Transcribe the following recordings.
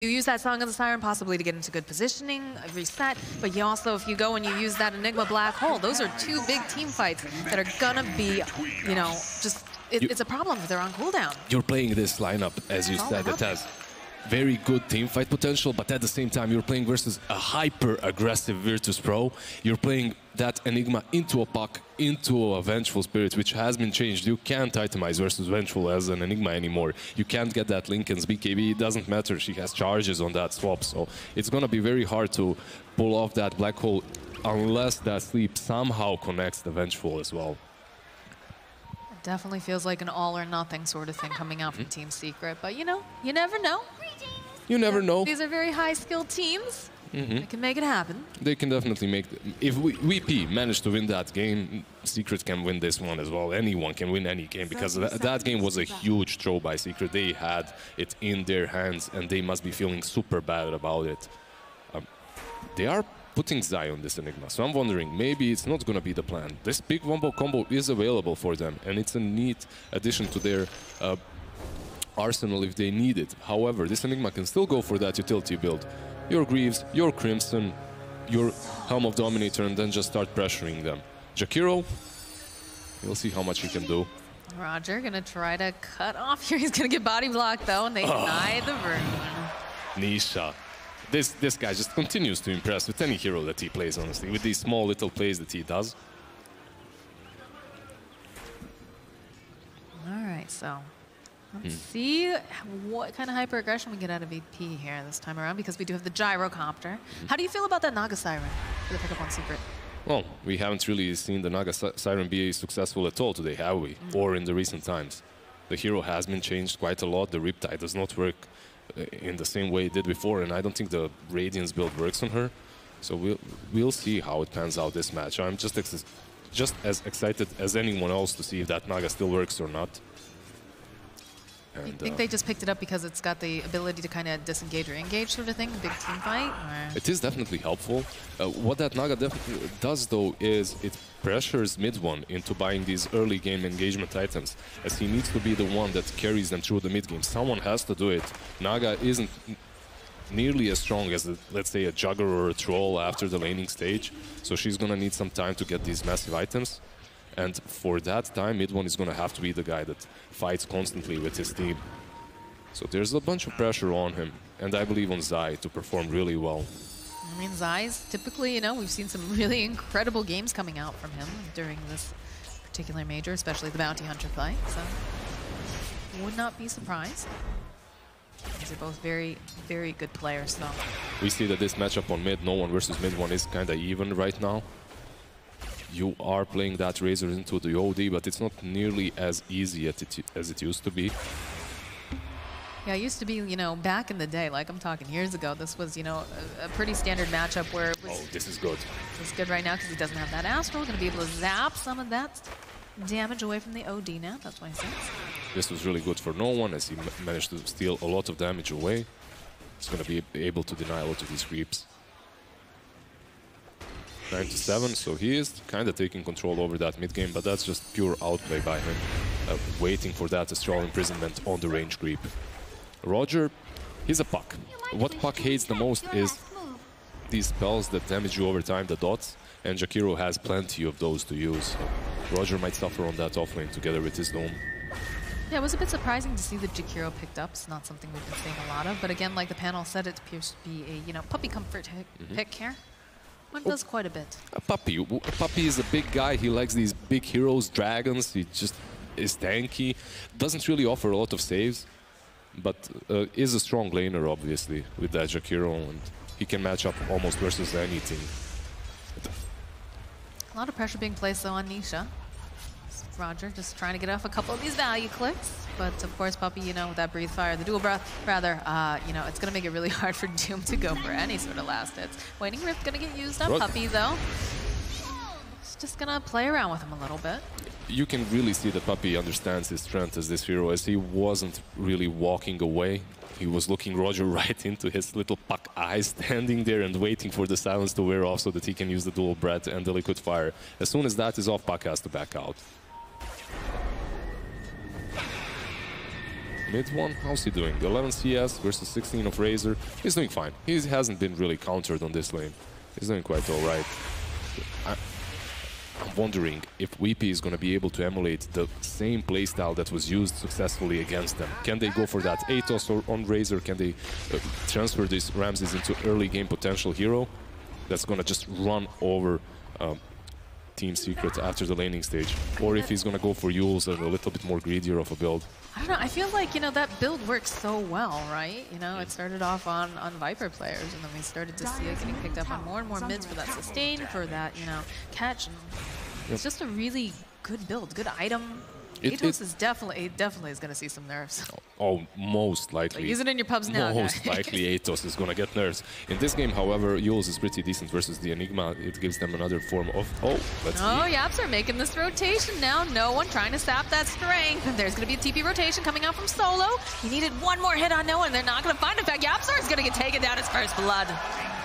You use that Song of the Siren possibly to get into good positioning, reset, but you also, if you go and you use that Enigma Black Hole, those are two big team fights that are gonna be, you know, just, it's a problem if they're on cooldown. You're playing this lineup, as you said, it has very good team fight potential, but at the same time, you're playing versus a hyper-aggressive Virtus.Pro. You're playing that Enigma into a Puck, into a Vengeful Spirit, which has been changed. You can't itemize versus Vengeful as an Enigma anymore. You can't get that Linken's BKB. It doesn't matter. She has charges on that swap, so it's going to be very hard to pull off that Black Hole unless that Sleep somehow connects the Vengeful as well. It definitely feels like an all-or-nothing sort of thing coming out from Team Secret, but you know, you never know. You never know. These are very high-skilled teams. They can make it happen. They can definitely make... If VP managed to win that game, Secret can win this one as well. Anyone can win any game, because that game was a huge throw by Secret. They had it in their hands, and they must be feeling super bad about it. They are putting Zai on this Enigma, so I'm wondering, maybe it's not going to be the plan. This big wombo combo is available for them, and it's a neat addition to their... arsenal if they need it. However, this Enigma can still go for that utility build. Your Greaves, your Crimson, your Helm of Dominator, and then just start pressuring them. Jakiro, we'll see how much he can do. Roger gonna try to cut off here. He's gonna get body blocked though, and they deny the version. Nisha. This guy just continues to impress with any hero that he plays, honestly, with these small little plays that he does. All right, so let's see what kind of hyper-aggression we get out of VP here this time around, because we do have the Gyrocopter. How do you feel about that Naga Siren for the pickup on Secret? Well, we haven't really seen the Naga Siren be successful at all today, have we? Or in the recent times. The hero has been changed quite a lot. The Riptide does not work in the same way it did before, and I don't think the Radiance build works on her. So we'll see how it pans out this match. I'm just as excited as anyone else to see if that Naga still works or not. And, you think they just picked it up because it's got the ability to kind of disengage or engage sort of thing, a big team fight? Or? It is definitely helpful. What that Naga definitely does, though, is it pressures MidOne into buying these early game engagement items, as he needs to be the one that carries them through the mid game. Someone has to do it. Naga isn't nearly as strong as, let's say, a Jugger or a Troll after the laning stage, so she's going to need some time to get these massive items. And for that time, MidOne is going to have to be the guy that fights constantly with his team. So there's a bunch of pressure on him, and I believe on Zai to perform really well. I mean, Zai's typically, you know, we've seen some really incredible games coming out from him during this particular major, especially the Bounty Hunter fight, so would not be surprised. These are both very, very good players, though. We see that this matchup on mid, No1 versus MidOne, is kind of even right now. You are playing that Razor into the OD, but it's not nearly as easy as it used to be. Yeah, it used to be, you know, back in the day, like I'm talking years ago, this was, you know, a pretty standard matchup where it was... Oh, this is good. It's good right now because he doesn't have that Astral. Going to be able to zap some of that damage away from the OD now. That's 26. This was really good for No1 as he managed to steal a lot of damage away. He's going to be able to deny a lot of these creeps. 9-7, so he is kind of taking control over that mid game, but that's just pure outplay by him, waiting for that Astral Imprisonment on the range creep. Roger, he's a Puck. What Puck hates the most is these spells that damage you over time, the dots, and Jakiro has plenty of those to use. So Roger might suffer on that offlane together with his Dome. Yeah, it was a bit surprising to see that Jakiro picked up. It's not something we've been seeing a lot of, but again, like the panel said, it appears to be a, you know, Puppey comfort pick here. One does quite a bit. Puppey is a big guy. He likes these big heroes, dragons. He just is tanky. Doesn't really offer a lot of saves, but is a strong laner, obviously, with that Jakiro, and he can match up almost versus anything. A lot of pressure being placed, though, on Nisha. Roger just trying to get off a couple of these value clicks. But, of course, Puppey, you know, with that Breathe Fire, the Dual Breath, rather, you know, it's going to make it really hard for Doom to go for any sort of last hits. Waning Rift going to get used on Puppey, though. He's just going to play around with him a little bit. You can really see that Puppey understands his strength as this hero, as he wasn't really walking away. He was looking Roger right into his little Puck eyes, standing there and waiting for the silence to wear off so that he can use the Dual Breath and the Liquid Fire. As soon as that is off, Puck has to back out. MidOne, how's he doing? 11 CS versus 16 of Razor. He's doing fine. He hasn't been really countered on this lane. He's doing quite all right. I'm wondering if VP is going to be able to emulate the same playstyle that was used successfully against them. Can they go for that Atos or on Razor? Can they transfer these Ramses into early game potential hero that's going to just run over Team Secret after the laning stage? Or if he's going to go for Yules and a little bit more greedier of a build. I don't know. I feel like, you know, that build works so well, right? You know, it started off on Viper players, and then we started to see it getting picked up on more and more mids for that sustain, for that, you know, catch. And it's just a really good build, good item. Atos is definitely is going to see some nerfs. Oh, most likely. So use it in your pubs now, Most likely Atos is going to get nerfs. In this game, however, Yules is pretty decent versus the Enigma. It gives them another form of... Oh, let's see. Yaps are making this rotation now. No one trying to sap that strength. There's going to be a TP rotation coming out from Solo. He needed one more hit on no one. They're not going to find him. In fact, Yapsar is going to get taken down his first blood.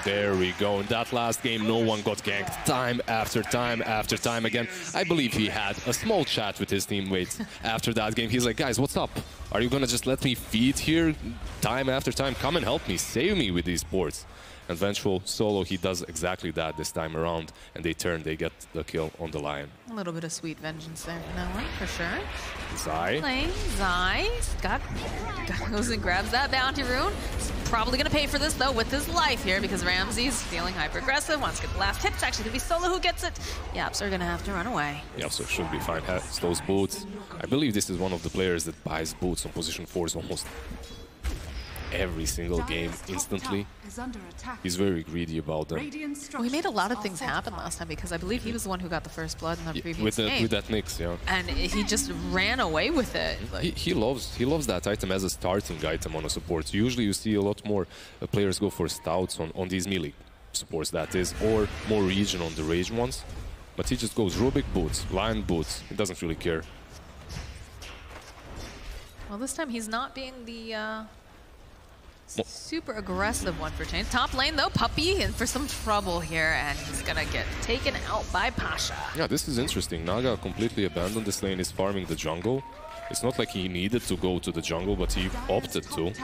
There we go. In that last game, no one got ganked time after time after time again. I believe he had a small chat with his teammates after that game. He's like, guys, what's up? Are you going to just let me feed here time after time? Come and help me. Save me with these ports. And Vengeful Solo, he does exactly that this time around. And they get the kill on the Lion. A little bit of sweet vengeance there for that one, for sure. Zai. Zai goes and grabs that bounty rune. He's probably going to pay for this, though, with his life here, because Ramsey's feeling hyper-aggressive, wants to get the last hit. It's actually going to be Solo who gets it. Yaps are going to have to run away. Yaps should be fine. Has those boots. I believe this is one of the players that buys boots on position 4s almost every single game instantly. He's very greedy about them. Well, he made a lot of things happen last time, because I believe he was the one who got the first blood in the previous game. With that Nyx, yeah. And he just ran away with it. Like, he loves that item as a starting item on a support. Usually you see a lot more players go for stouts on these melee supports, that is, or more regen on the rage ones. But he just goes Rubik boots, Lion boots. He doesn't really care. Well, this time he's not being the super aggressive one for change. Top lane, though, Puppey in for some trouble here, and he's gonna get taken out by Pasha. Yeah, this is interesting. Naga completely abandoned this lane, is farming the jungle. It's not like he needed to go to the jungle, but he opted to. And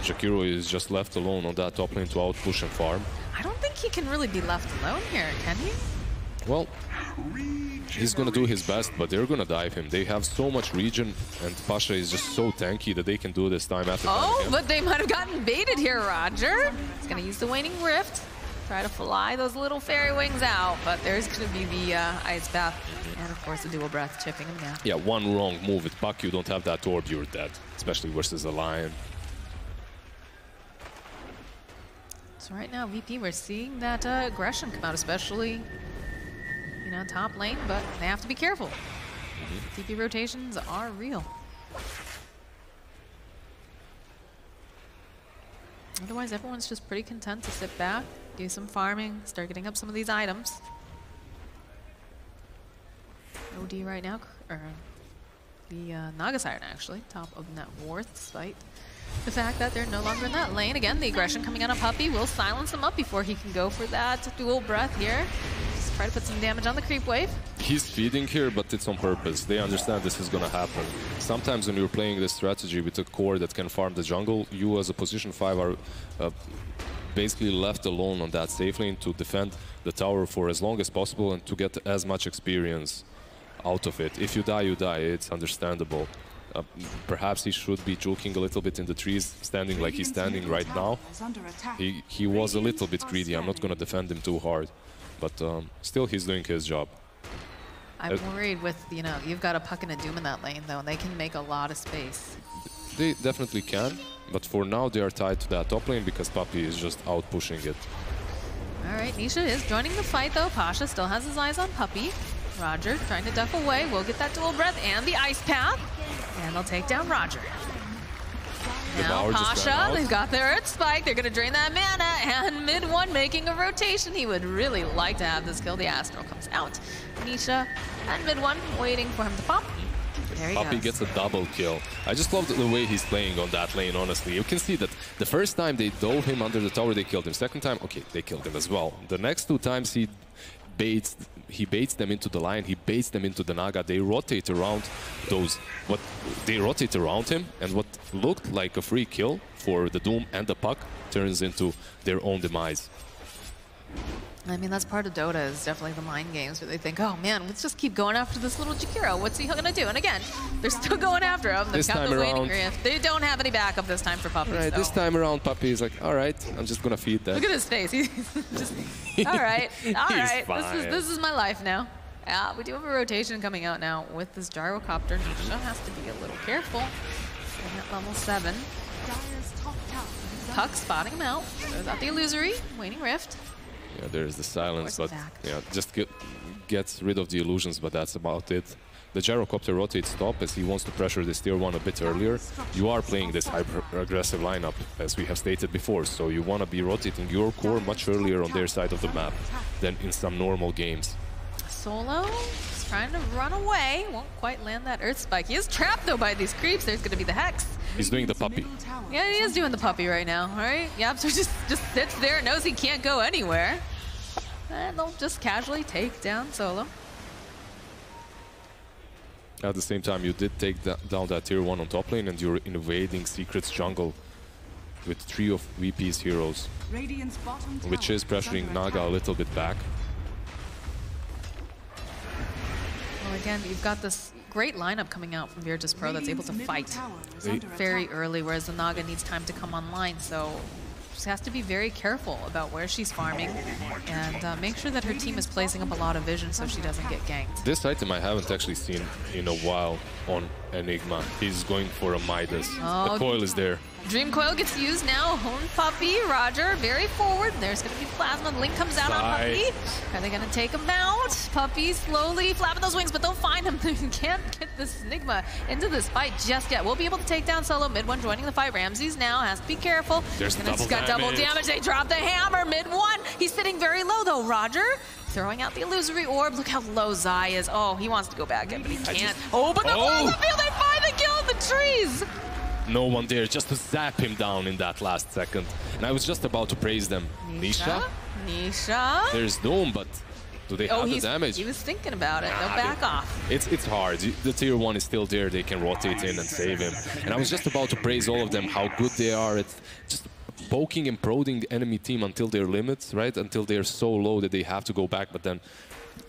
Jakiro is just left alone on that top lane to outpush and farm. I don't think he can really be left alone here, can he? Well, he's gonna do his best, but they're gonna dive him. They have so much regen, and Pasha is just so tanky that they can do this time after time. Oh, but they might have gotten baited here, Roger. He's gonna use the Waning Rift, try to fly those little fairy wings out, but there's gonna be the Ice Bath, and of course the Dual Breath chipping him down. Yeah, one wrong move with Puck, you don't have that orb, you're dead, especially versus a Lion. So right now, VP, we're seeing that aggression come out, especially top lane, but they have to be careful. TP rotations are real. Otherwise, everyone's just pretty content to sit back, do some farming, start getting up some of these items. OD right now, or the Naga Siren actually, top of net worth, despite the fact that they're no longer in that lane. Again, the aggression coming out of Puppey will silence him up before he can go for that dual breath here. Try to put some damage on the creep wave. He's feeding here, but it's on purpose. They understand this is going to happen. Sometimes when you're playing this strategy with a core that can farm the jungle, you as a position 5 are basically left alone on that safe lane to defend the tower for as long as possible and to get as much experience out of it. If you die, you die. It's understandable. Perhaps he should be joking a little bit in the trees, standing like he's standing right now. He was a little bit greedy. I'm not going to defend him too hard. But still, he's doing his job. I'm worried with, you've got a Puck and a Doom in that lane, though, and they can make a lot of space. They definitely can, but for now, they are tied to that top lane because Puppey is just out pushing it. All right, Nisha is joining the fight, though. Pasha still has his eyes on Puppey. Roger trying to duck away. We'll get that dual breath and the ice path, and they'll take down Roger. Now Pasha, they've got their Earth Spike, they're going to drain that mana, and MidOne making a rotation. He would really like to have this kill. The Astral comes out. Nisha and MidOne waiting for him to pop. There he Puppey goes. gets a double kill. I just love the way he's playing on that lane, honestly. You can see that the first time they dove him under the tower, they killed him. Second time, okay, they killed him as well. The next 2 times he baits he baits them into the line, he baits them into the Naga. They rotate around they rotate around him, and what looked like a free kill for the Doom and the Puck turns into their own demise. I mean, that's part of Dota, is definitely the mind games where they think, oh man, let's just keep going after this little Jakiro. What's he gonna do? And again, they're still going after him. This time around, they don't have any backup this time for Puppey. Right, so. This time around, Puppey is like, all right, I'm just gonna feed that. Look at his face. He's just, all right, this is my life now. Yeah, we do have a rotation coming out now with this gyrocopter. Nisha has to be a little careful. At level 7. Puck spotting him out. Throws out the illusory, waiting rift. Yeah, there's the silence, but yeah, just gets rid of the illusions, but that's about it. The gyrocopter rotates top as he wants to pressure this tier 1 a bit earlier. You are playing this hyper-aggressive lineup, as we have stated before, so you want to be rotating your core much earlier on their side of the map than in some normal games. Solo is trying to run away. Won't quite land that Earth Spike. He is trapped, though, by these creeps. There's going to be the Hex. He's doing the Puppey. Yeah, he is doing the Puppey right now, all right? Yep, so just sits there, knows he can't go anywhere. And they'll just casually take down Solo. At the same time, you did take down that tier 1 on top lane, and you're invading Secret's jungle with 3 of VP's heroes, which is pressuring Naga a little bit back. Well, again, you've got this great lineup coming out from Virtus.Pro that's able to fight very early, whereas the Naga needs time to come online. So she has to be very careful about where she's farming and make sure that her team is placing up a lot of vision so she doesn't get ganked. This item I haven't actually seen in a while on Enigma. He's going for a Midas. The coil is there. Dream Coil gets used now. Hone Puppey, Roger, very forward. There's going to be Plasma. The Link comes out on Puppey. Are they going to take him out? Puppey slowly flapping those wings, but they'll find him. They can't get this Enigma into this fight just yet. We'll be able to take down Solo. MidOne joining the fight. Ramses now has to be careful. There's double damage. They drop the hammer. MidOne. He's sitting very low, though. Roger throwing out the illusory orb. Look how low Zai is. Oh, he wants to go back in, but he can't. But the Plasma field, they find the kill in the trees. No one there just to zap him down in that last second. And I was just about to praise them. Nisha? There's Doom, but do they have the damage? He was thinking about it. They'll back off. It's hard. The tier 1 is still there. They can rotate in and save him. And I was just about to praise all of them, how good they are at just poking and prodding the enemy team until their limits, right? Until they're so low that they have to go back, but then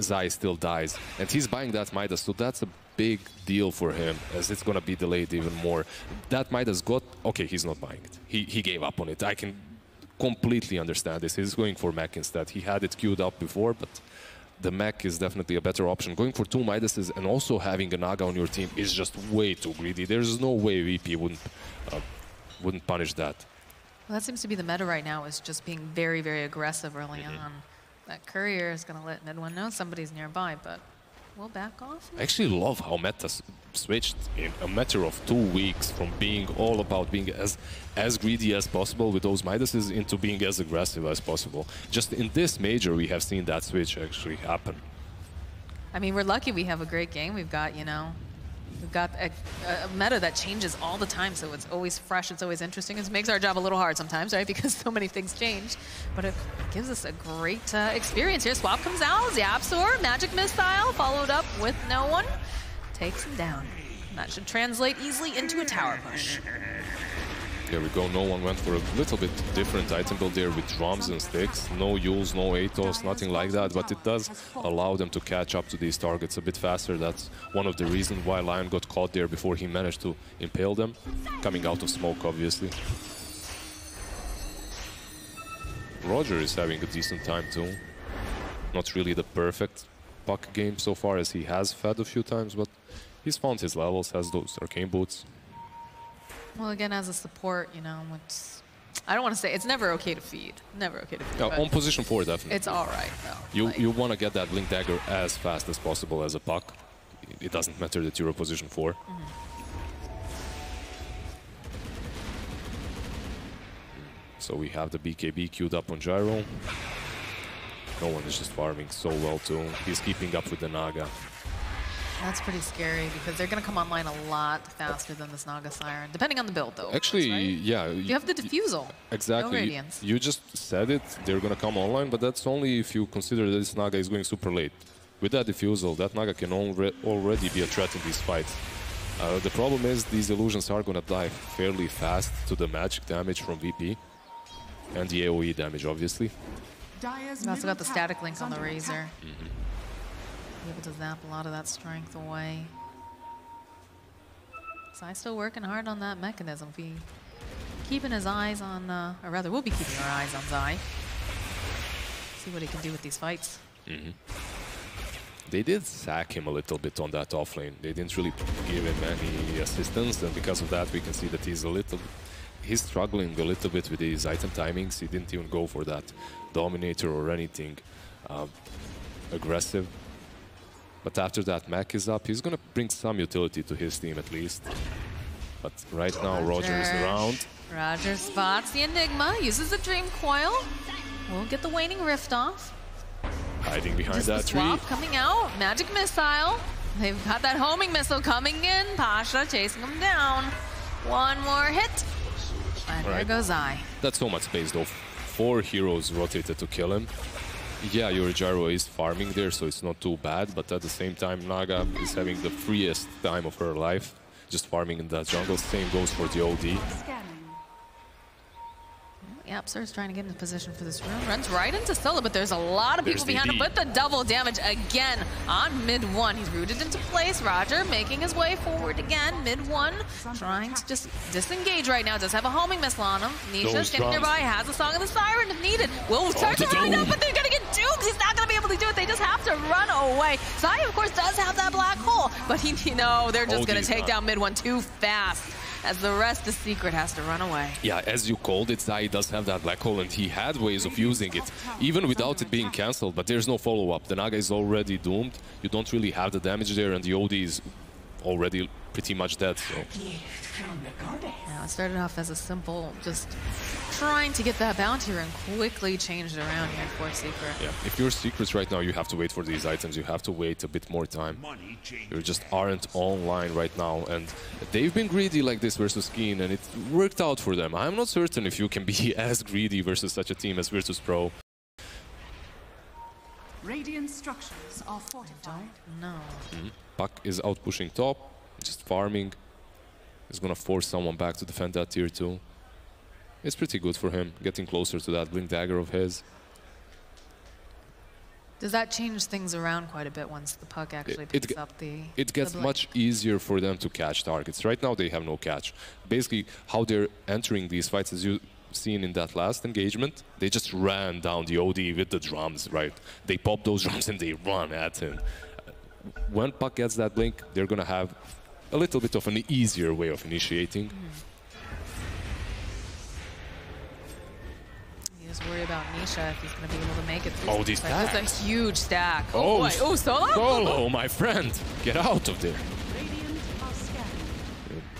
Zai still dies. And he's buying that Midas, so that's a big deal for him, as it's going to be delayed even more. That Midas got... Okay, he's not buying it. He gave up on it. I can completely understand this. He's going for mech instead. He had it queued up before, but the mech is definitely a better option. Going for 2 Midases and also having a Naga on your team is just way too greedy. There's no way VP wouldn't punish that. Well, that seems to be the meta right now, is just being very, very aggressive early on. That courier is going to let MidOne know somebody's nearby, but we'll back off. I actually love how meta switched in a matter of 2 weeks from being all about being as greedy as possible with those Midases into being as aggressive as possible. Just in this major, we have seen that switch actually happen. I mean, we're lucky we have a great game. We've got, you know, we've got a meta that changes all the time, so it's always fresh, it's always interesting. It makes our job a little hard sometimes, right, because so many things change. But it gives us a great experience here. Swap comes out, Zapsor, Magic Missile, followed up with no one. Takes him down. That should translate easily into a tower push. There we go, no one went for a little bit different item build there with drums and sticks. No Yules, no Atos, nothing like that, but it does allow them to catch up to these targets a bit faster. That's one of the reasons why Lion got caught there before he managed to impale them. Coming out of smoke, obviously. Roger is having a decent time too. Not really the perfect puck game so far, as he has fed a few times, but he's found his levels, has those arcane boots. Well, again, as a support, you know, I don't want to say it's never okay to feed. Never okay to feed. On position 4, definitely. It's all right, though. You want to get that Blink Dagger as fast as possible as a puck. It doesn't matter that you're a position 4. So we have the BKB queued up on Gyro. No one is just farming so well too. He's keeping up with the Naga. That's pretty scary, because they're going to come online a lot faster than this Naga Siren, depending on the build, though. Actually, right? Yeah. You have the Diffusal. Exactly. No Radiance. You just said it, they're going to come online, but that's only if you consider that this Naga is going super late. with that defusal, that Naga can already be a threat in these fights. The problem is these illusions are going to die fairly fast to the magic damage from VP and the AoE damage, obviously. We've also got the static link on the Razor. Be able to zap a lot of that strength away. Zai's still working hard on that mechanism. Be keeping his eyes on, or rather, we'll be keeping our eyes on Zai. See what he can do with these fights. They did sack him a little bit on that offlane. They didn't really give him any assistance, and because of that, we can see that he's struggling a little bit with his item timings. He didn't even go for that Dominator or anything aggressive. But after that mech is up, he's gonna bring some utility to his team at least. But right now, Roger is around. Roger spots the Enigma, uses the Dream Coil. Won't get the Waning Rift off. Hiding behind Just that the tree. swap coming out, Magic Missile. They've got that homing missile coming in. Pasha chasing him down. One more hit. And there goes Zai. That's so much space though. 4 heroes rotated to kill him. Yeah, your Gyro is farming there, so it's not too bad, but at the same time, Naga is having the freest time of her life, just farming in that jungle. Same goes for the OD. Yep, Sir's trying to get into position for this room. Runs right into Scylla, but there's a lot of people behind him with the double damage again on MidOne. He's rooted into place. Roger making his way forward again. MidOne trying to just disengage right now. Does have a homing missile on him. Nisha standing nearby, has a Song of the Siren if needed. Will start to run up, but they're going to get doomed. He's not going to be able to do it. They just have to run away. Zai, of course, does have that black hole, but they're just going to take down MidOne too fast, as the rest of Secret has to run away. Yeah, as you called it, Zai does have that black hole, and he had ways of using it, even without it being cancelled, but there's no follow-up. The Naga is already doomed. You don't really have the damage there, and the OD is already pretty much dead, so... Yeah, it started off as a simple, just trying to get that bounty and quickly changed around here for Secret. Yeah, if you're Secrets right now, you have to wait for these items. You have to wait a bit more time. You just aren't online right now, and they've been greedy like this versus Keen, and it worked out for them. I'm not certain if you can be as greedy versus such a team as Virtus.Pro. Radiant structures are fortified. No. Puck is out pushing top, just farming. He's gonna force someone back to defend that tier 2. It's pretty good for him, getting closer to that Blink Dagger of his. Does that change things around quite a bit once the Puck actually picks up the... It gets much easier for them to catch targets. Right now they have no catch. Basically, how they're entering these fights, as you've seen in that last engagement, they just ran down the OD with the drums, right? They pop those drums and they run at him. When Puck gets that Blink, they're gonna have a little bit of an easier way of initiating. You just worry about Nisha if he's going to be able to make it through. Oh, these stacks. That's a huge stack. Oh, boy. Oh, Solo? Solo, my friend. Get out of there.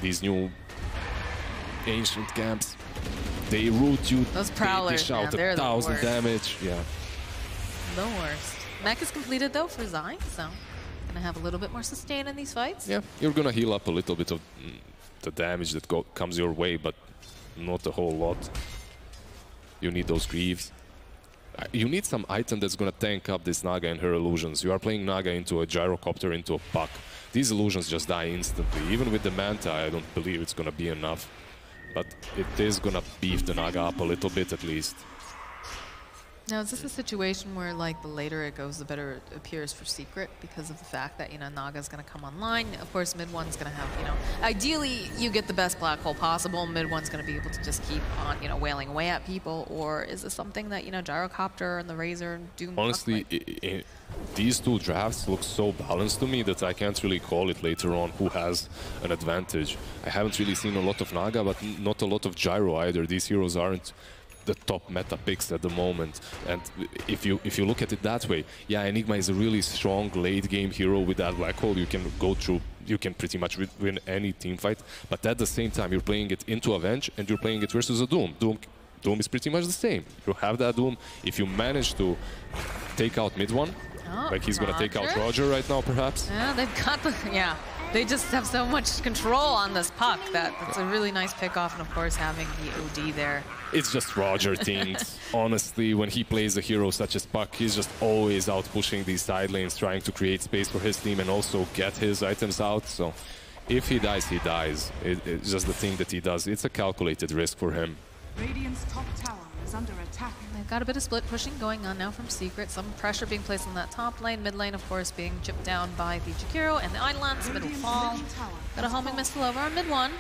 These new ancient camps, they root you. Those Prowlers, dish out man, 1,000 damage. Yeah. The worst. Mech is completed, though, for Zai, so... Gonna have a little bit more sustain in these fights. Yeah, you're gonna heal up a little bit of the damage that comes your way, but not a whole lot. You need those Greaves. You need some item that's gonna tank up this Naga and her illusions. You are playing Naga into a Gyrocopter, into a Puck. These illusions just die instantly. Even with the Manta, I don't believe it's gonna be enough. But it is gonna beef the Naga up a little bit at least. Now, is this a situation where, like, the later it goes, the better it appears for Secret because of the fact that, Naga's going to come online? Of course, MidOne's going to have, ideally, you get the best black hole possible. MidOne's going to be able to just keep on, wailing away at people. Or is this something that, Gyrocopter and the Razor and Doom... Honestly, these two drafts look so balanced to me that I can't really call it later on who has an advantage. I haven't really seen a lot of Naga, but not a lot of Gyro either. These heroes aren't the top meta picks at the moment, and if you look at it that way, yeah, Enigma is a really strong late game hero with that black hole. You can go through, you can pretty much win any team fight, but at the same time you're playing it into Avenge and you're playing it versus a Doom. Doom is pretty much the same. You have that Doom. If you manage to take out MidOne, like he's gonna take out Roger right now, perhaps. Yeah, they've got the they just have so much control on this puck that it's a really nice pickoff, and of course having the OD there. It's just Roger things. Honestly, when he plays a hero such as Puck, he's just always out pushing these side lanes, trying to create space for his team and also get his items out. So if he dies, he dies. It's just the thing that he does. It's a calculated risk for him. Radiant's top tower is under attack. They've got a bit of split pushing going on now from Secret. Some pressure being placed on that top lane. Mid lane, of course, being chipped down by the Jakiro and the Eidolons. Mid will fall. Got a homing missile over on MidOne.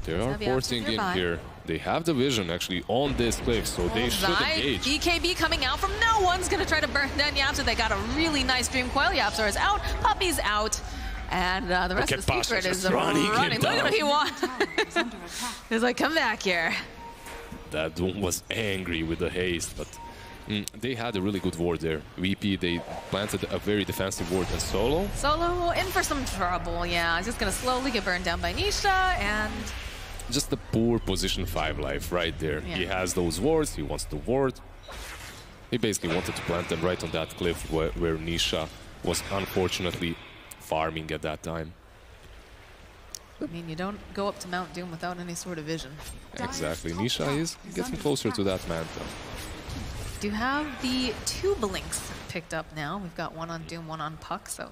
They are forcing in here. They have the vision actually on this cliff, so they should engage. BKB coming out from no one's going to try to burn down Yapster. They got a really nice Dream Coil. Yapster is out. Puppey's out. And the rest of the Secret is running. Look at what he wants. He's like, come back here. That Doom was angry with the haste, but they had a really good ward there. VP, they planted a very defensive ward, and Solo. Solo in for some trouble, yeah. He's just going to slowly get burned down by Nisha, and... Just the poor position 5 life right there. Yeah. He has those wards, he wants to ward. He basically wanted to plant them right on that cliff where Nisha was unfortunately farming at that time. I mean, you don't go up to Mount Doom without any sort of vision. Exactly. Nisha is getting closer to that mantle. Do have the 2 blinks picked up now. We've got one on Doom, one on Puck, so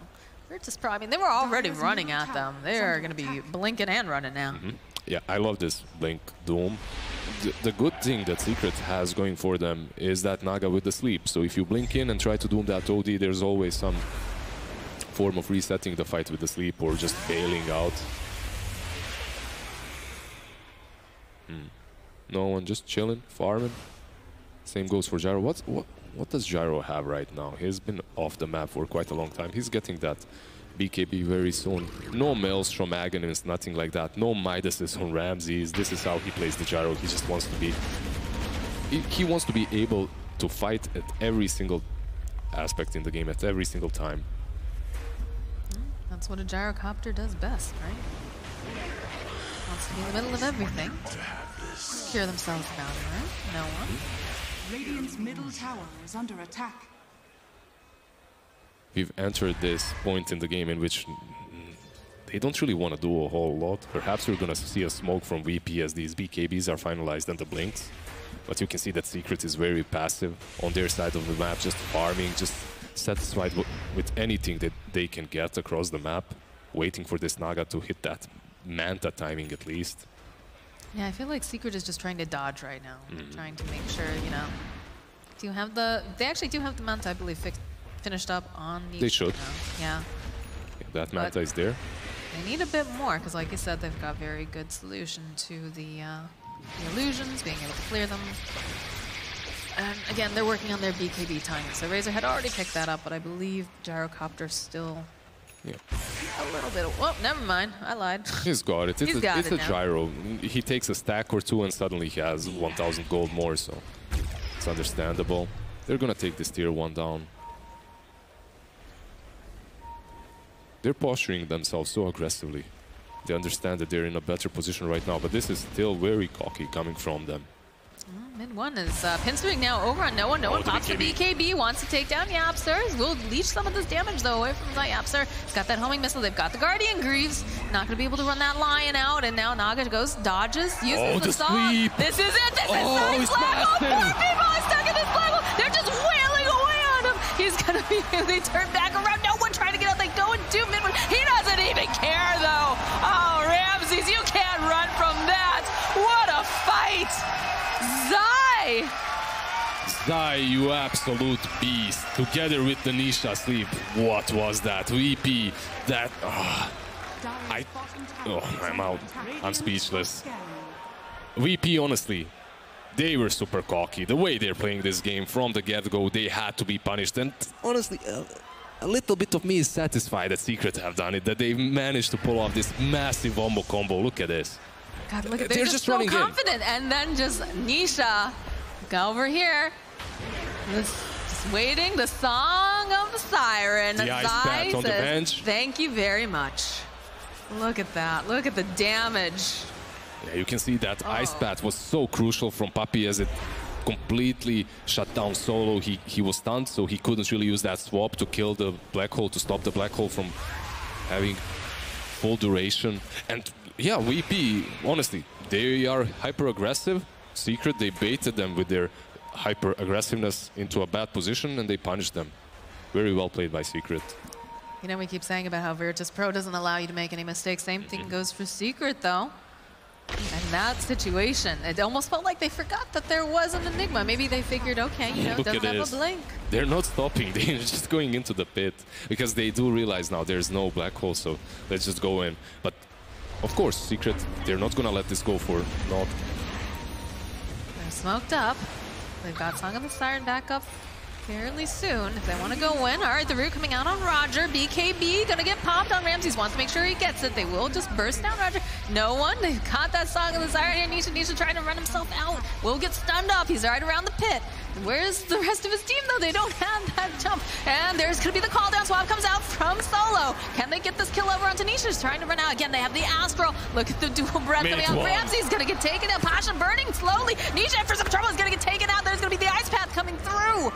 Virtus.Pro, I mean, they were already running at them. They're going to be blinking and running now. Yeah, I love this blink Doom. The good thing that Secret has going for them is that Naga with the sleep. So if you blink in and try to Doom that OD, there's always some form of resetting the fight with the sleep or just bailing out. No one, just chilling, farming. Same goes for Gyro. What does Gyro have right now? He's been off the map for quite a long time. He's getting that BKB very soon. No Mails from Aghanim's, nothing like that. No Midases on Ramses. This is how he plays the Gyro. He just wants to be... He wants to be able to fight at every single aspect in the game, at every single time. That's what a gyrocopter does best, right? Wants to be in the middle of everything. Secure themselves down, right? No one. Radiant's middle tower is under attack. We've entered this point in the game in which they don't really want to do a whole lot. Perhaps we're going to see a smoke from VP as these BKBs are finalized and the blinks. But you can see that Secret is very passive on their side of the map, just farming, just satisfied with anything that they can get across the map, waiting for this Naga to hit that Manta timing at least. Yeah, I feel like Secret is just trying to dodge right now, trying to make sure, you know. Do you have the... They actually do have the Manta, I believe, finished up on the... They should. Yeah. That Manta is there. They need a bit more, because like you said, they've got very good solution to the illusions, being able to clear them. And again, they're working on their BKB timing. So Razor had already picked that up, but I believe Gyrocopter still... Yeah. A little bit of... Well, never mind. I lied. He's got it. It's a gyro. He takes a stack or two and suddenly he has 1,000 gold more, so it's understandable. They're going to take this tier 1 down. They're posturing themselves so aggressively. They understand that they're in a better position right now, but this is still very cocky coming from them. MidOne is pinstering now over on No One. No One pops the BKB, wants to take down Yapster. Will leech some of this damage, though, away from that Yapster. He's got that homing missile. They've got the Guardian Greaves. Not going to be able to run that Lion out. And now Naga goes, dodges, uses the saw. This is it. This is Nice Flag. Oh, poor people are stuck in this flag. They're just wailing away on him. He's going to be... They turn back around. No One trying to get out. They go and do MidOne. He doesn't even care, though. Oh, Ramses, you can't run from that. What a fight. Zai, you absolute beast. Together with the Nisha sleep. What was that? VP, that... I'm out. I'm speechless. VP, honestly, they were super cocky. The way they're playing this game from the get-go, they had to be punished. And honestly, a little bit of me is satisfied that Secret have done it, that they've managed to pull off this massive wombo combo. Look at this. God, look at they're just so confident. And then just Nisha, go over here. Just waiting, the song of the siren. The ice bat on the bench. Thank you very much. Look at that. Look at the damage. Yeah, you can see that ice bat was so crucial from Puppey as it completely shut down Solo. He was stunned, so he couldn't really use that swap to kill the black hole, to stop the black hole from having full duration. And yeah, VP, honestly, they are hyper-aggressive. Secret, they baited them with their hyper-aggressiveness into a bad position, and they punished them. Very well played by Secret. You know, we keep saying about how Virtus.Pro doesn't allow you to make any mistakes. Same thing goes for Secret, though. And that situation, it almost felt like they forgot that there was an Enigma. Maybe they figured, okay, you know, it doesn't have a blink. They're not stopping. They're just going into the pit because they do realize now there's no black hole, so let's just go in. But of course, Secret, they're not going to let this go for naught. They're smoked up. They've got Song of the Siren back up fairly soon if they want to go in. All right, the root coming out on Roger. BKB gonna get popped on Ramses. Wants to make sure he gets it. They will just burst down Roger. No one. They've got that Song of the Siren here. Nisha trying to run himself out. Will get stunned up. He's right around the pit. Where's the rest of his team, though? They don't have that jump. And there's going to be the call down. Swap comes out from Solo. Can they get this kill over onto Nisha? He's trying to run out. Again, they have the Astro. Look at the dual breath coming out. Ramsey's going to get taken out. Pasha burning slowly. Nisha, for some trouble, is going to get taken out. There's going to be the ice path coming through.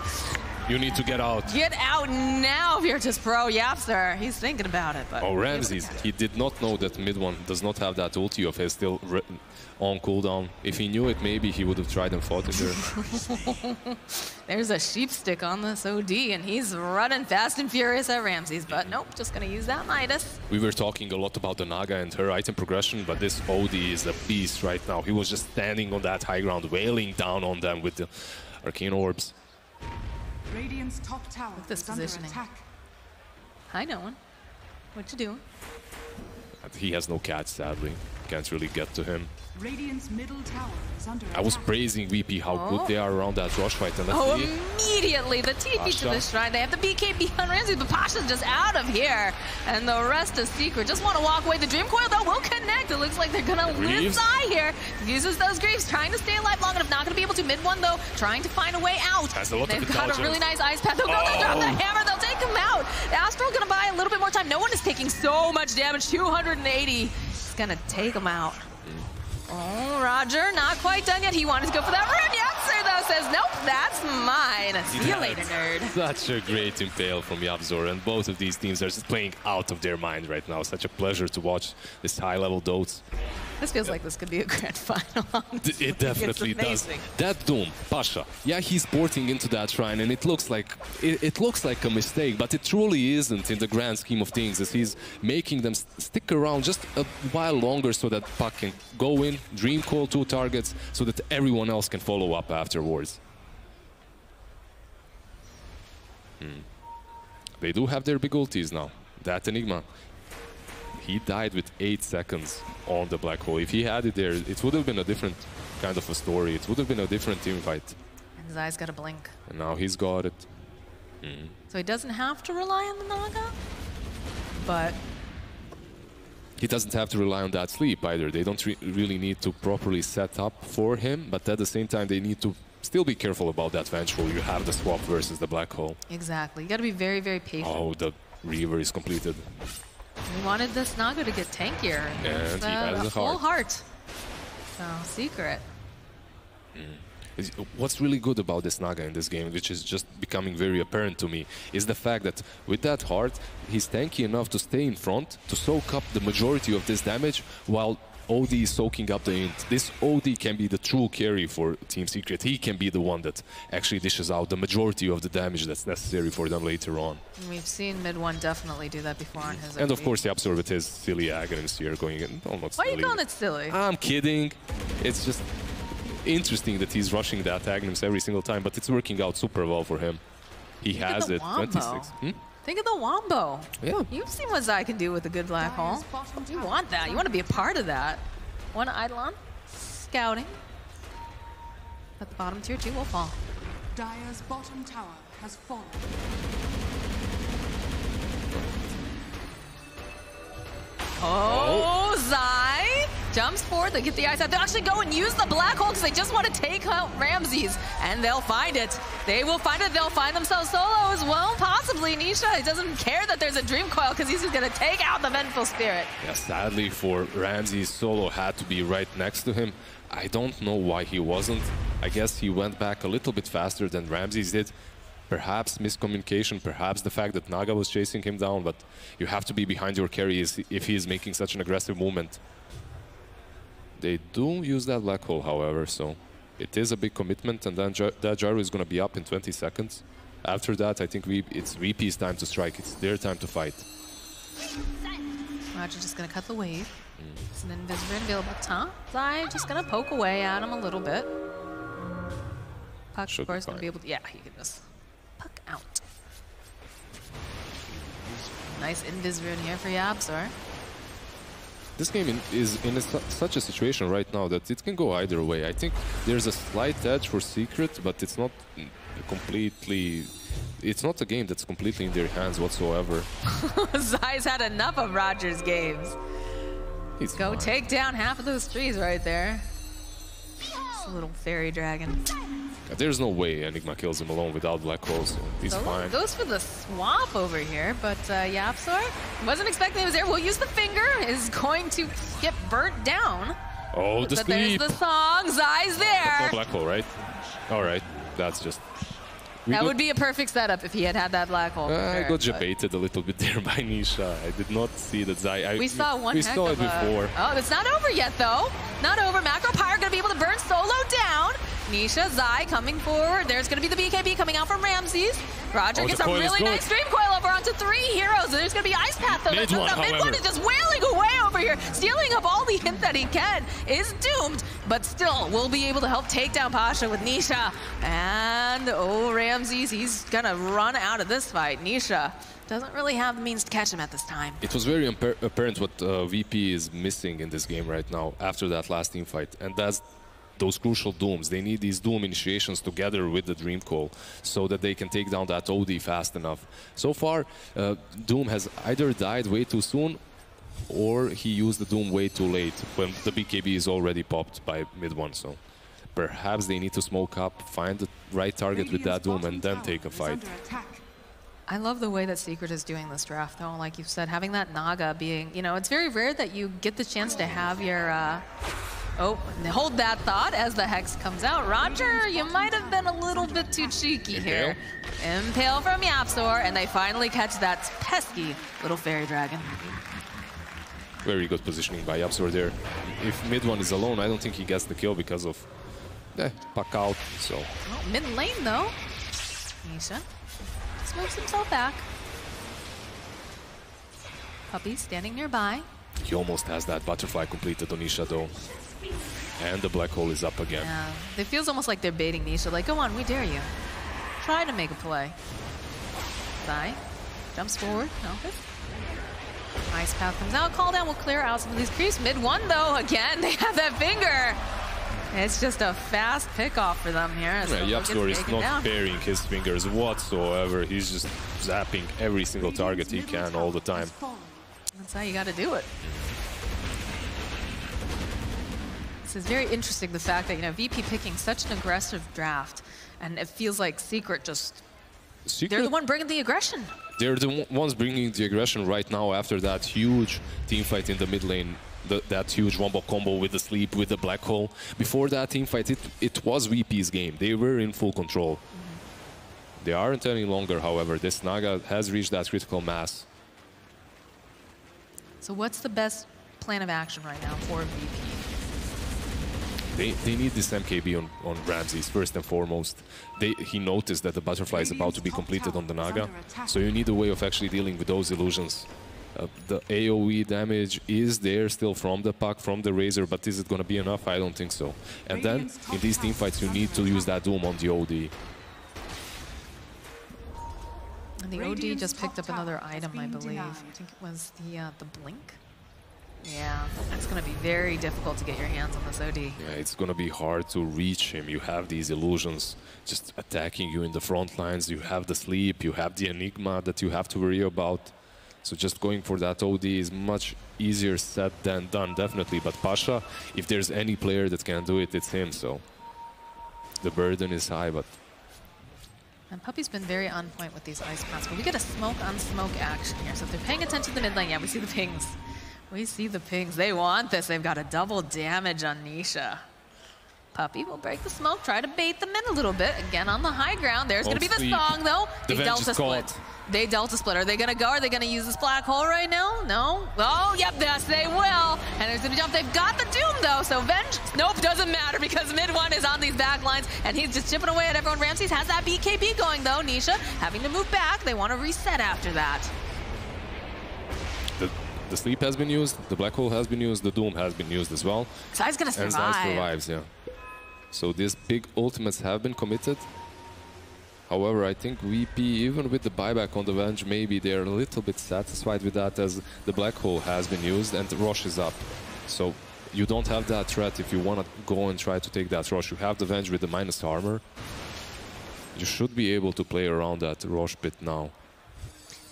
You need to get out. Get out now, Virtus.Pro. Yeah, sir. He's thinking about it. But oh, Ramses. He did not know that MidOne does not have that ulti of his still on cooldown. If he knew it, maybe he would have tried and fought it there. There's a sheep stick on this OD, and he's running fast and furious at Ramses. But nope, just going to use that Midas. We were talking a lot about the Naga and her item progression, but this OD is a beast right now. He was just standing on that high ground, wailing down on them with the arcane orbs. Radiant's top tower this is under positioning. attack. Hi, no one. What you doing? He has no catch, sadly. Can't really get to him. Radiant's middle tower is under attack. I was praising VP how good they are around that rush fight. And Immediately the TP to the shrine. They have the BKB on Ramsey, but Pasha's just out of here. And the rest of Secret just want to walk away. The Dream Coil, though, will connect. It looks like they're going to lose Zai here. Uses those Greaves, trying to stay alive long enough. Not going to be able to. MidOne, though, trying to find a way out. They've got a really nice ice path. They'll drop the hammer. They'll take him out. Astral going to buy a little bit more time. No one is taking so much damage. 280. It's going to take him out. Oh, Roger, not quite done yet. He wanted to go for that rune. Yapzor, though, says, nope, that's mine. See you later, nerd. Such a great impale from Yapzor, and both of these teams are just playing out of their mind right now. Such a pleasure to watch this high-level dotes. This feels like this could be a grand final. It definitely does. That Doom, Pasha, yeah, he's porting into that shrine, and it looks like a mistake, but it truly isn't in the grand scheme of things, as he's making them stick around just a while longer so that Puck can go in, Dream Call 2 targets, so that everyone else can follow up afterwards. They do have their big ultis now. That Enigma. He died with 8 seconds on the black hole. If he had it there, it would have been a different kind of a story. It would have been a different team fight. And Zai's got a blink. And now he's got it. So he doesn't have to rely on the Naga, but he doesn't have to rely on that sleep either. They don't really need to properly set up for him, but at the same time, they need to still be careful about that vengeful. You have the swap versus the black hole. Exactly. You got to be very, very patient. Oh, the Reaver is completed. We wanted this Naga to get tankier. And he has a full heart. So, Secret. What's really good about this Naga in this game, which is just becoming very apparent to me, is the fact that with that heart, he's tanky enough to stay in front, to soak up the majority of this damage, while OD is soaking up the int. This OD can be the true carry for Team Secret. He can be the one that actually dishes out the majority of the damage that's necessary for them later on. And we've seen MidOne definitely do that before on his And of course, Yapzor with his silly Aghanim's here going in. Almost Why are you calling it silly? I'm kidding. It's just interesting that he's rushing that Aghanims every single time, but it's working out super well for him. He has it. 26. Think of the Wombo. Yeah. You've seen what Zai can do with a good black hole. You want that. You want to be a part of that. One Eidolon. Scouting. At the bottom tier 2 will fall. Dire's bottom tower has fallen. Oh, Zai jumps forward. They get the ice out. They'll actually go and use the black hole because they just want to take out Ramses. And they'll find it. They will find it. They'll find themselves solo as well. Possibly Nisha. He doesn't care that there's a Dream Coil because he's just going to take out the Vengeful Spirit. Yeah, sadly for Ramses, Solo had to be right next to him. I don't know why he wasn't. I guess he went back a little bit faster than Ramses did. Perhaps miscommunication, perhaps the fact that Naga was chasing him down, but you have to be behind your carry if he is making such an aggressive movement. They do use that black hole, however, so it is a big commitment, and then that gyro is going to be up in 20 seconds. After that, I think it's VP's time to strike. It's their time to fight. Roger just going to cut the wave. It's an Invisible available up top. Zai just going to poke away at him a little bit. Puck, of course, going to be able to... Yeah, he can just puck out. Nice Invisible here for Yabzor. This game is in such a situation right now that it can go either way. I think there's a slight edge for Secret, but it's not completely... It's not a game that's completely in their hands whatsoever. Zai's had enough of Roger's games. He's Go fine. take down half of those trees right there. It's a little fairy dragon. There's no way Enigma kills him alone without black holes. So he's fine. Goes for the swap over here, but Yapsor wasn't expecting he was there. We'll use the finger. Is going to get burnt down. Oh, the but sleep. There's the song. Zai's there. That's no black hole, right? All right, that's just... That would be a perfect setup if he had had that black hole. I got debated a little bit there by Nisha. I did not see that Zai. We saw one We heck saw it of before. Oh, it's not over yet, though. Not over. Macro Pyre going to be able to burn Solo down. Nisha, Zai coming forward. There's going to be the BKB coming out from Ramses. Roger gets a really nice Dream Coil over onto 3 heroes. There's going to be Ice Path, though. MidOne is just wailing away over here, stealing up all the hint that he can. Is doomed, but still will be able to help take down Pasha with Nisha. And, oh, Ramses, he's going to run out of this fight. Nisha doesn't really have the means to catch him at this time. It was very apparent what VP is missing in this game right now after that last team fight, and that's those crucial dooms. They need these doom initiations together with the Dream Call so that they can take down that OD fast enough. So far, Doom has either died way too soon or he used the Doom way too late when the BKB is already popped by MidOne. So perhaps they need to smoke up, find the right target with that Doom, and then take a fight. I love the way that Secret is doing this draft, though. Like you said, having that Naga being, you know, it's very rare that you get the chance to have your... Oh, hold that thought as the Hex comes out. Roger, you might have been a little bit too cheeky here. Impale from Yapzor, and they finally catch that pesky little fairy dragon. Very good positioning by Yapzor there. If MidOne is alone, I don't think he gets the kill because of puck out, so... Oh, mid lane, though. Nisha just moves himself back. Puppey standing nearby. He almost has that butterfly completed on Nisha, though. And the black hole is up again. Yeah, it feels almost like they're baiting Nisha, like, go on, we dare you. Try to make a play. Zai jumps forward, no. Ice Path comes out, call down will clear out some of these creeps. MidOne, though, again, they have that finger. It's just a fast pick-off for them here. Yapzor is not burying his fingers whatsoever. He's just zapping every single target he can all the time. That's how you got to do it. This is very interesting, the fact that, you know, VP picking such an aggressive draft, and it feels like Secret just... They're the one bringing the aggression. They're the ones bringing the aggression right now after that huge team fight in the mid lane. That huge wombo combo with the sleep, with the black hole. Before that team fight, it was VP's game. They were in full control. They aren't any longer, however. This Naga has reached that critical mass. So what's the best plan of action right now for VP? They need this MKB on Ramses, first and foremost. He noticed that the butterfly is about to be completed on the Naga, so you need a way of actually dealing with those illusions. The AoE damage is there still from the puck, from the Razor, but is it going to be enough? I don't think so. And then, in these teamfights, you need to use that Doom on the OD. And the OD just picked up another item, I believe. I think it was the Blink. Yeah, it's going to be very difficult to get your hands on this OD. Yeah, it's going to be hard to reach him. You have these illusions just attacking you in the front lines. You have the sleep, you have the Enigma that you have to worry about. So just going for that OD is much easier said than done, definitely. But Pasha, if there's any player that can do it, it's him. So the burden is high, but... And Puppey's been very on point with these ice paths, but we get a smoke-on-smoke action here. So if they're paying attention to the mid lane, yeah, we see the pings. We see the pings. They want this. They've got a double damage on Nisha. Puppey will break the smoke, try to bait them in a little bit. Again, on the high ground. There's going to be the song, though. They Delta split. They Delta split. Are they going to go? Are they going to use this black hole right now? No? Oh, yep, yes, they will. And there's going to jump. They've got the Doom, though, so Venge, nope, doesn't matter because MidOne is on these back lines, and he's just chipping away at everyone. Ramses has that BKB going, though. Nisha having to move back. They want to reset after that. The sleep has been used, the black hole has been used, the Doom has been used as well. Zai's going to survive. And Zai survives, yeah. So these big ultimates have been committed. However, I think VP, even with the buyback on the Venge, maybe they're a little bit satisfied with that as the black hole has been used and the Rosh is up. So you don't have that threat if you want to go and try to take that Rosh. You have the Venge with the minus armor. You should be able to play around that Rosh bit now.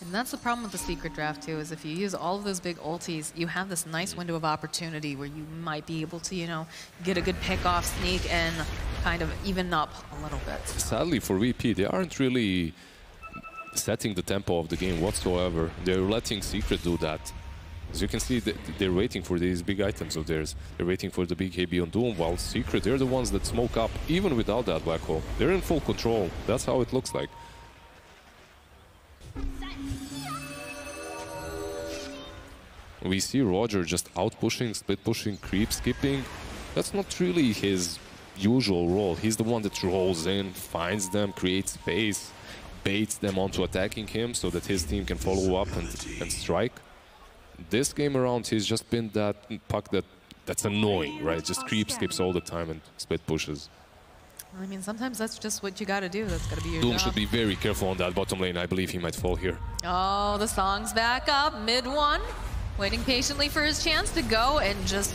And that's the problem with the secret draft too, is if you use all of those big ultis, you have this nice window of opportunity where you might be able to, you know, get a good pick-off sneak and kind of even up a little bit. Sadly for VP, they aren't really setting the tempo of the game whatsoever. They're letting Secret do that. As you can see, they're waiting for these big items of theirs. They're waiting for the BKB on Doom, while Secret, they're the ones that smoke up, even without that black hole. They're in full control. That's how it looks like. We see Roger just out-pushing, split-pushing, creep-skipping. That's not really his usual role. He's the one that rolls in, finds them, creates space, baits them onto attacking him so that his team can follow up and strike. This game around, he's just been that puck that's annoying, right? Just creep-skips all the time and split-pushes. I mean, sometimes that's just what you got to do. That's got to be your Doom job. should be very careful on that bottom lane. I believe he might fall here. Oh, the song's back up. MidOne. Waiting patiently for his chance to go and just,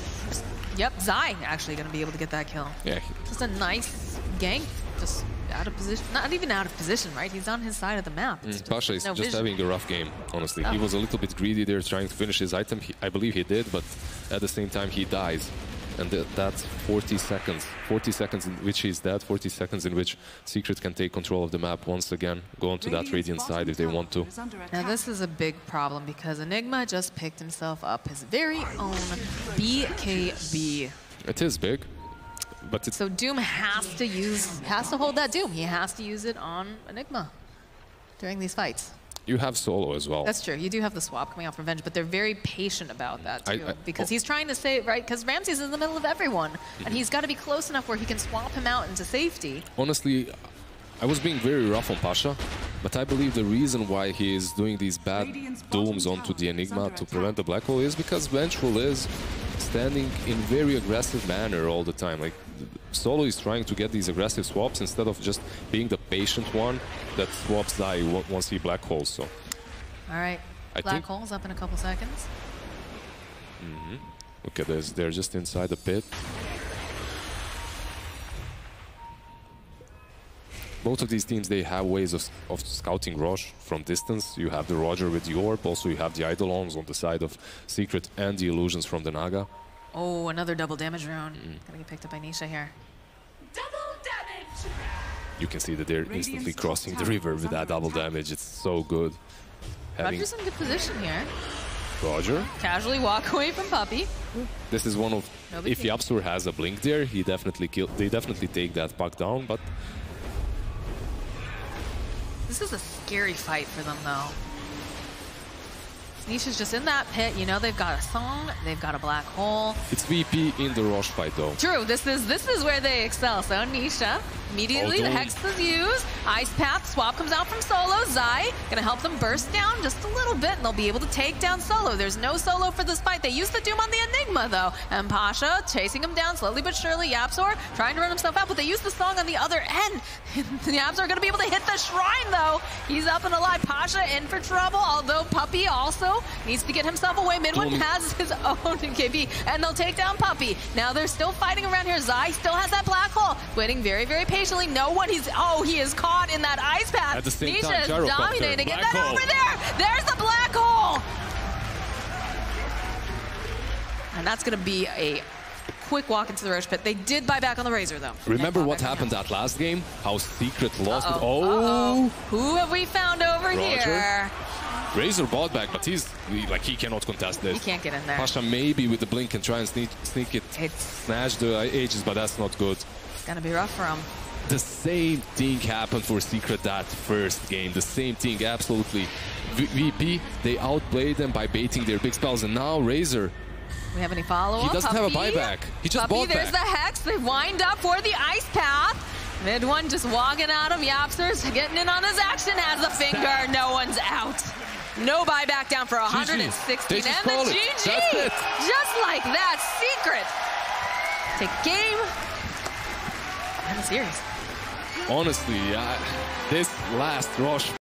yep, Zai actually going to be able to get that kill. Yeah. Just a nice gank, just out of position. Not even out of position, right? He's on his side of the map. Pasha is just having a rough game, honestly. He was a little bit greedy there trying to finish his item. I believe he did, but at the same time he dies. And that's 40 seconds. 40 seconds in which he's dead, 40 seconds in which Secret can take control of the map once again, go onto that Radiant side if they want to. Now this is a big problem because Enigma just picked himself up his very own BKB. It is big, but so Doom has to hold that Doom. He has to use it on Enigma during these fights. You have solo as well. That's true. You do have the swap coming out from Venge, but they're very patient about that too. Because he's trying to save, right? Because Ramses is in the middle of everyone. And he's got to be close enough where he can swap him out into safety. Honestly, I was being very rough on Pasha, but I believe the reason why he is doing these bad dooms onto the Enigma to prevent the black hole is because Vengeful is standing in very aggressive manner all the time. Like, Solo is trying to get these aggressive swaps instead of just being the patient one that swaps Zai once he black holes. So, all right, black hole's up in a couple seconds. Look at this, they're just inside the pit. Both of these teams, they have ways of scouting Rosh from distance. You have the Roger with the Orb, also you have the Eidolons on the side of Secret and the Illusions from the Naga. Oh, another double damage rune. Gonna get picked up by Nisha here. Double damage! You can see that they're instantly crossing the river with that double damage. It's so good. Roger's in good position here. Roger. Casually walk away from Puppey. This is one of, if Yapsur has a blink there, they definitely take that puck down, but this is a scary fight for them, though. Nisha's just in that pit. You know, they've got a song, they've got a black hole. It's VP in the Rosh fight, though. True, this is where they excel. So Nisha, immediately the Hex is used. Ice Path, swap comes out from Solo. Zai, gonna help them burst down just a little bit, and they'll be able to take down Solo. There's no Solo for this fight. They used the Doom on the Enigma, though. And Pasha chasing him down slowly but surely. Yapsor trying to run himself out, but they use the song on the other end. Yapsor gonna be able to hit the shrine, though. He's up and alive. Pasha in for trouble, although Puppey also needs to get himself away. MidOne has his own KB, and they'll take down Puppey. Now they're still fighting around here. Zai still has that black hole, waiting very, very patiently. No one, he is caught in that ice path. At the same Nisha time, is dominating. Get that over there. There's the black hole. And that's going to be a quick walk into the Rosh pit. They did buy back on the Razor, though. Remember what happened that last game? How Secret lost. Who have we found over here? Razor bought back, but he cannot contest this. He can't get in there. Pasha maybe with the blink can try and sneak it, snatch the Aegis, but that's not good. It's gonna be rough for him. The same thing happened for Secret that first game. The same thing, absolutely. VP, they outplayed them by baiting their big spells, and now Razor. We have any follow-up? He doesn't have a buyback. He just bought back. There's the Hex. They wind up for the Ice Path. MidOne just walking at him. Yapster's getting in on his action. Has the finger. No one's out. No buyback down for 116. And the GG. That's it. Just like that. Secret. Take game. And the series. Honestly, this last rush